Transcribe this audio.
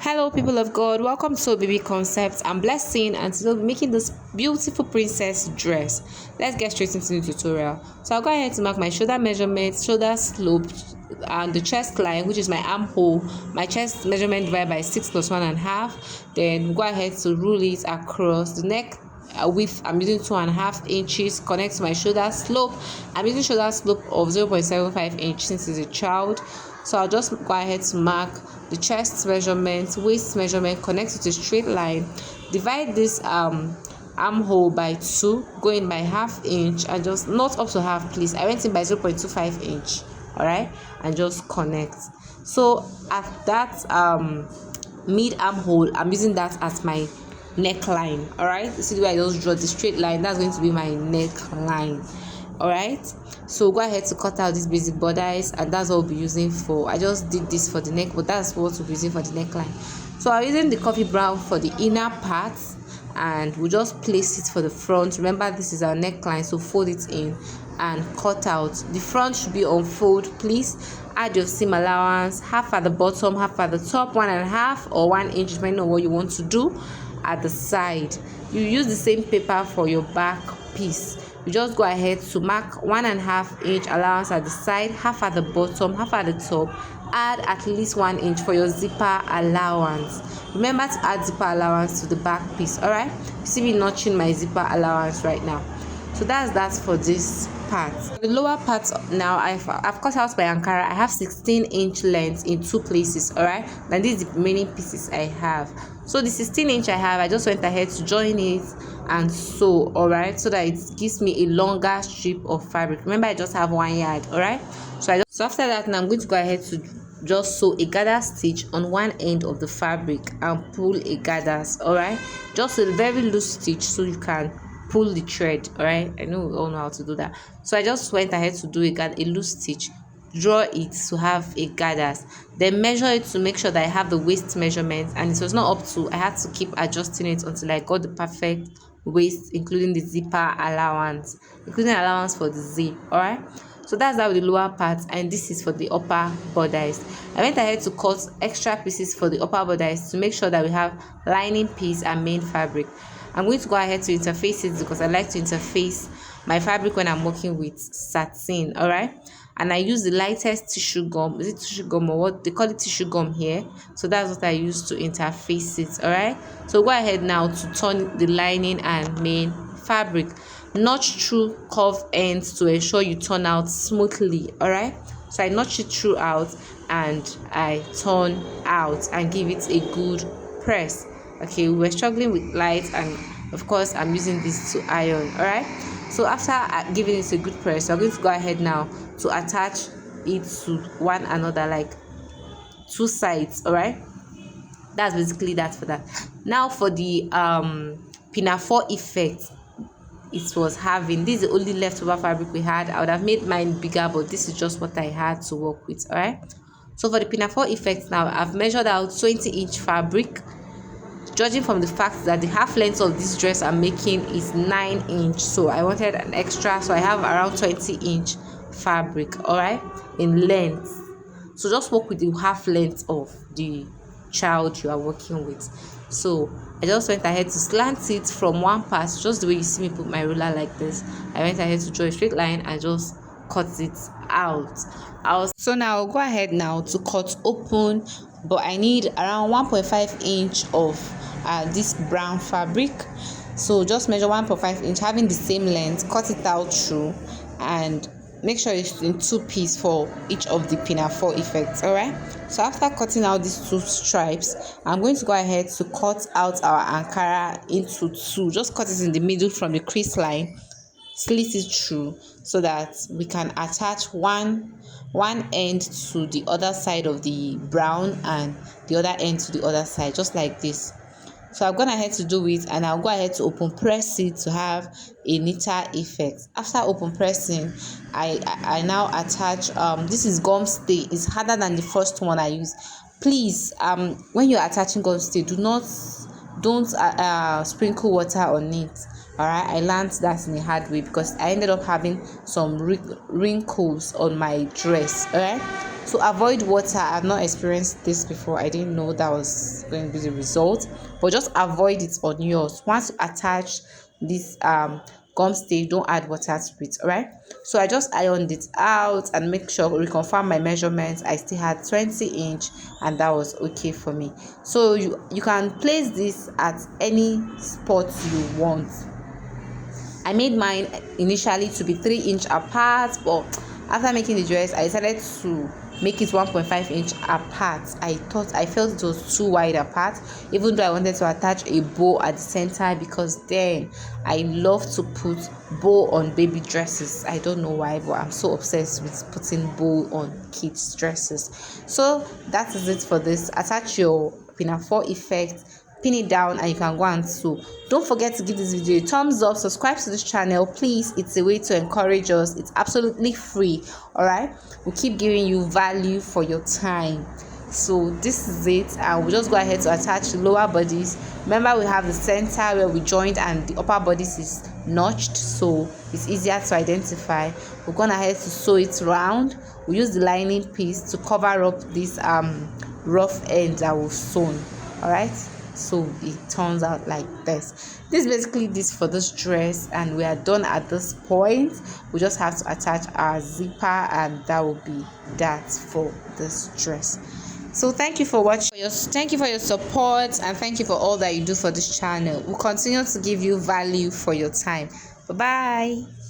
Hello, people of God. Welcome to Baby Concepts. I'm Blessing, and today we'll be making this beautiful princess dress. Let's get straight into the tutorial. So I'll go ahead to mark my shoulder measurements, shoulder slope, and the chest line, which is my armhole. My chest measurement divided by 6 plus 1.5. Then go ahead to rule it across the neck. Width I'm using 2.5 inches. Connect to my shoulder slope. I'm using shoulder slope of 0.75 inch since it's a child. So I'll just go ahead to mark the chest measurement, waist measurement, connect to a straight line. Divide this armhole by 2, go in by ½ inch, and just not up to half, please. I went in by 0.25 inch. All right, and just connect. So at that mid armhole, I'm using that as my neckline. All right, see the way I just draw the straight line? That's going to be my neckline. All right, so go ahead to cut out these basic borders, and that's what we'll be using for. I just did this for the neck, but that's what we'll be using for the neckline. So I'm using the coffee brown for the inner part, and we'll just place it for the front. Remember, this is our neckline, so fold it in and cut out. The front should be on fold. Please add your seam allowance, half at the bottom, half at the top, 1.5 or 1 inch, depending on what you want to do. At the side, you use the same paper for your back piece. You just go ahead to mark 1.5 inch allowance at the side, half at the bottom, half at the top. Add at least 1 inch for your zipper allowance. Remember to add zipper allowance to the back piece. All right, you see me notching my zipper allowance right now. So that's that for this part. The lower part now, I've cut out my Ankara. I have 16-inch length in 2 places. All right, and these are the remaining pieces I have. So the 16-inch I have, I just went ahead to join it and sew. All right, so that it gives me a longer strip of fabric. Remember, I just have 1 yard. All right, so after that, now I'm going to go ahead to just sew a gather stitch on one end of the fabric and pull a gathers. All right, just a very loose stitch so you can pull the thread. All right, I know we all know how to do that. So I just went ahead to do a loose stitch, draw it to have a gathers, then measure it to make sure that I have the waist measurement, and it was not up to. I had to keep adjusting it until I got the perfect waist, including the zipper allowance, for the zip. All right, so that's that with the lower part, and this is for the upper borders. I went ahead to cut extra pieces for the upper borders to make sure that we have lining piece and main fabric. I'm going to go ahead to interface it because I like to interface my fabric when I'm working with satin. All right, and I use the lightest tissue gum. Is it tissue gum or what they call it? Tissue gum here. So that's what I use to interface it. All right, so go ahead now to turn the lining and main fabric. Notch through curved ends to ensure you turn out smoothly. All right, so I notch it throughout and I turn out and give it a good press. Okay, we were struggling with light, and of course I'm using this to iron. All right, so after giving it a good press, I'm going to go ahead now to attach it to one another, like 2 sides. All right, that's basically that for that. Now for the pinafore effect it was having, this is the only leftover fabric we had. I would have made mine bigger, but this is just what I had to work with. All right, so for the pinafore effect now, I've measured out 20-inch fabric, judging from the fact that the half length of this dress I'm making is 9 inch, so I wanted an extra, so I have around 20-inch fabric. All right, in length. So just work with the half length of the child you are working with. So I just went ahead to slant it from one part, just the way you see me put my ruler like this. I went ahead to draw a straight line and just cut it out. So now I'll go ahead now to cut open, but I need around 1.5 inch of this brown fabric. So just measure 1.5 inch, having the same length, cut it out through, and make sure it's in 2 pieces for each of the pinafore effects. All right, so after cutting out these 2 stripes, I'm going to go ahead to cut out our Ankara into 2. Just cut it in the middle from the crease line, slit it through so that we can attach one end to the other side of the brown and the other end to the other side, just like this. So I've gone ahead to do it, and I'll go ahead to open press it to have a neater effect. After open pressing, I now attach this is gum stay. It's harder than the first one I used. Please, when you're attaching gum stay, don't sprinkle water on it. All right, I learned that in a hard way because I ended up having some wrinkles on my dress. All right, So avoid water. I've not experienced this before. I didn't know that was going to be the result, but just avoid it on yours. Once you attach this gum stage, don't add water to it. All right, so I just ironed it out and make sure reconfirm my measurements. I still had 20-inch, and that was okay for me. So you can place this at any spot you want. I made mine initially to be 3-inch apart, but after making the dress, I decided to make it 1.5-inch apart. I felt it was too wide apart, even though I wanted to attach a bow at the center, because then I love to put bow on baby dresses. I don't know why, but I'm so obsessed with putting bow on kids' dresses. So that is it for this. Attach your pinafore effect, pin it down, and you can go and sew. Don't forget to give this video a thumbs up, subscribe to this channel, please. It's a way to encourage us. It's absolutely free. All right, we'll keep giving you value for your time. So this is it, and we'll just go ahead to attach the lower bodies. Remember, we have the center where we joined, and the upper bodies is notched, so it's easier to identify. We're gonna ahead to sew it round. We use the lining piece to cover up this rough end that we've sewn. All right, so it turns out like this. This is basically this for this dress, and we are done at this point. We just have to attach our zipper, and that will be that for this dress. So thank you for watching. Thank you for your support, and thank you for all that you do for this channel. We'll continue to give you value for your time. Bye bye.